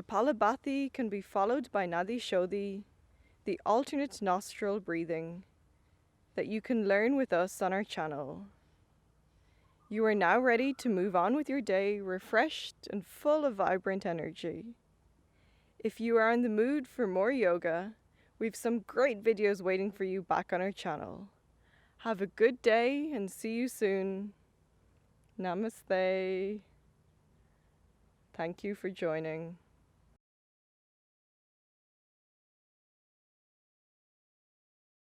Kapalabhati can be followed by Nadi Shodhi, the alternate nostril breathing that you can learn with us on our channel. You are now ready to move on with your day, refreshed and full of vibrant energy. If you are in the mood for more yoga, we've some great videos waiting for you back on our channel. Have a good day and see you soon. Namaste. Thank you for joining.